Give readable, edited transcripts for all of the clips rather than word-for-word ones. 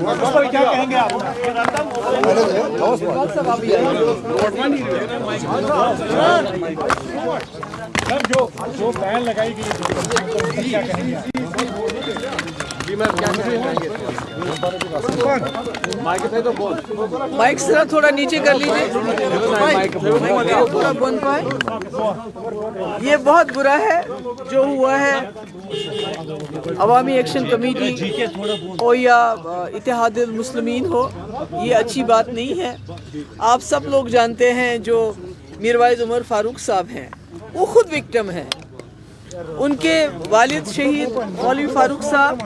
क्या कहेंगे आप? सर जो बैन लगाई गई क्या कहेंगे? माइक जरा थोड़ा नीचे कर लीजिए, थोड़ा बन पाए। ये बहुत बुरा है जो हुआ है। अवामी एक्शन कमेटी हो या इत्तेहादुल मुस्लिमीन हो, ये अच्छी बात नहीं है। आप सब लोग जानते हैं जो मीरवाइज उमर फारूक साहब हैं, वो खुद विक्टिम हैं। उनके वालिद शहीद मौलवी फारूक साहब,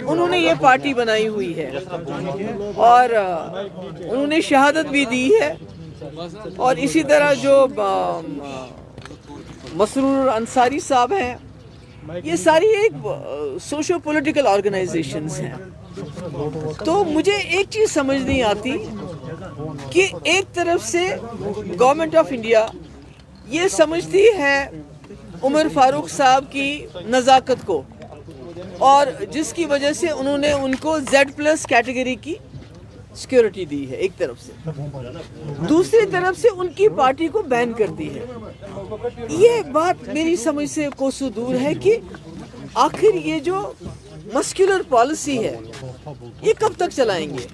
उन्होंने ये पार्टी बनाई हुई है और उन्होंने शहादत भी दी है। और इसी तरह जो मसरूर अंसारी साहब हैं, ये सारी एक सोशो पॉलिटिकल ऑर्गेनाइजेशंस हैं। तो मुझे एक चीज़ समझ नहीं आती कि एक तरफ से गवर्नमेंट ऑफ इंडिया ये समझती है उमर फारूक साहब की नज़ाकत को, और जिसकी वजह से उन्होंने उनको Z+ कैटेगरी की सिक्योरिटी दी है एक तरफ से, दूसरी तरफ से उनकी पार्टी को बैन कर दी है। ये बात मेरी समझ से कोसों दूर है कि आखिर ये जो मस्कुलर पॉलिसी है ये कब तक चलाएंगे।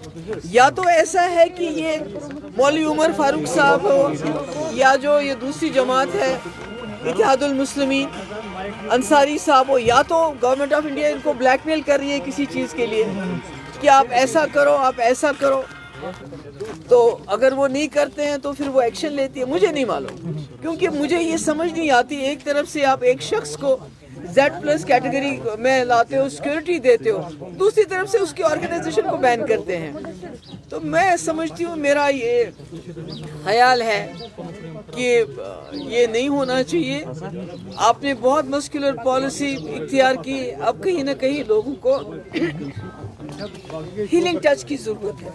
या तो ऐसा है कि ये मौलवी उमर फारूक साहब हो या जो ये दूसरी जमात है इत्तेहादुल मुस्लिमीन अंसारी साहब हो, या तो गवर्नमेंट ऑफ इंडिया इनको ब्लैकमेल कर रही है किसी चीज़ के लिए कि आप ऐसा करो, आप ऐसा करो। तो अगर वो नहीं करते हैं तो फिर वो एक्शन लेती है। मुझे नहीं मालूम, क्योंकि मुझे ये समझ नहीं आती। एक तरफ से आप एक शख्स को Z+ कैटेगरी में लाते हो, सिक्योरिटी देते हो, दूसरी तरफ से उसकी ऑर्गेनाइजेशन को बैन करते हैं। तो मैं समझती हूँ, मेरा ये ख्याल है कि ये नहीं होना चाहिए। आपने बहुत मस्कुलर पॉलिसी इख्तियार की, अब कहीं ना कहीं लोगों को हीलिंग टच की ज़रूरत है,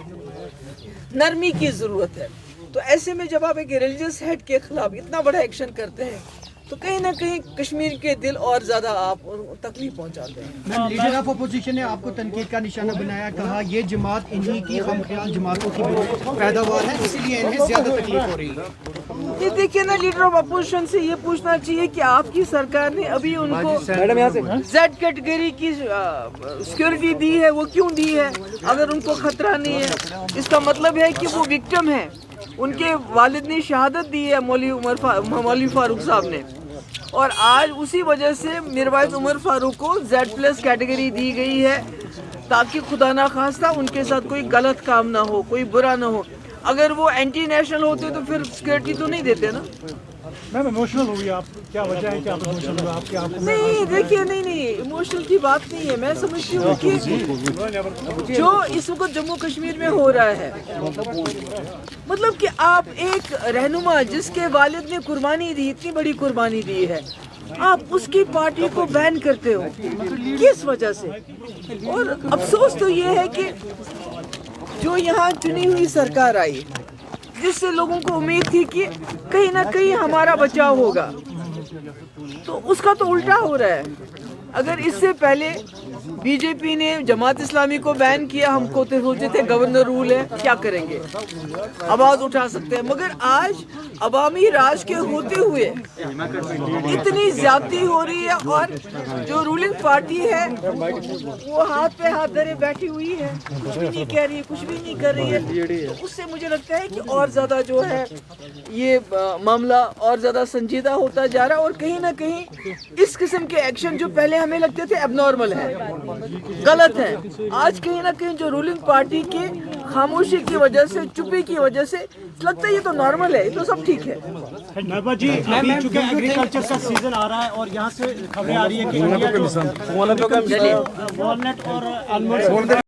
नरमी की ज़रूरत है। तो ऐसे में जब आप एक रिलीजियस हेड के खिलाफ इतना बड़ा एक्शन करते हैं तो कहीं ना कहीं कश्मीर के दिल और ज़्यादा आप तकलीफ पहुंचाते हैं। मैम, लीडर ऑफ अपोजिशन ने आपको तनकीद का निशाना बनाया, कहा ये जमात इन्हीं की खामख्याल जमातों की पैदावार है, इसीलिए इन्हें ज़्यादा तकलीफ हो रही है। ये देखिए ना, लीडर ऑफ अपोजिशन से ये पूछना चाहिए कि आपकी सरकार ने अभी उनको Z कैटेगरी की सिक्योरिटी दी है, वो क्यों दी है अगर उनको खतरा नहीं है? इसका मतलब है कि वो विक्टिम है, उनके वालिद ने शहादत दी है मौलवी फारूक साहब ने, और आज उसी वजह से मीरवाइज उमर फारूक को Z+ कैटेगरी दी गई है ताकि खुदा ना खास्ता उनके साथ कोई गलत काम ना हो, कोई बुरा ना हो। अगर वो एंटी नेशनल होते तो फिर सिक्योरिटी तो नहीं देते ना। मैम इमोशनल हो गई आप, क्या वजह है कि आप इमोशनल हो? आपके आप नहीं, देखिए, नहीं इमोशनल की बात नहीं है। मैं समझती हूँ कि जो इस वक्त जम्मू कश्मीर में हो रहा है, मतलब कि आप एक रहनुमा जिसके वालिद ने कुर्बानी दी, इतनी बड़ी कुर्बानी दी है, आप उसकी पार्टी को बैन करते हो किस वजह से? और अफसोस तो ये है कि जो यहाँ चुनी हुई सरकार आई, जिससे लोगों को उम्मीद थी कि कहीं ना कहीं हमारा बचाव होगा, तो उसका तो उल्टा हो रहा है। अगर इससे पहले बीजेपी ने जमात इस्लामी को बैन किया, हमको तो सोचते थे गवर्नर रूल है, क्या करेंगे, आवाज़ उठा सकते हैं। मगर आज अवामी राज के होते हुए इतनी ज्यादती हो रही है और जो रूलिंग पार्टी है वो हाथ पे हाथ धरे बैठी हुई है, कुछ भी नहीं कह रही है, कुछ भी नहीं कर रही है। तो उससे मुझे लगता है कि और ज़्यादा जो है ये मामला और ज़्यादा संजीदा होता जा रहा है। और कहीं ना कहीं इस किस्म के एक्शन जो पहले हमें लगते थे एबनॉर्मल है, गलत है, आज कहीं ना कहीं जो रूलिंग पार्टी के खामोशी की वजह से, चुप्पी की वजह से लगता है ये तो नॉर्मल है, ये तो सब ठीक है। नरवा जी, अभी चूंकि एग्रीकल्चर का सीजन आ रहा है और यहाँ से खबरें आ रही है कि वॉलनट और आलमंड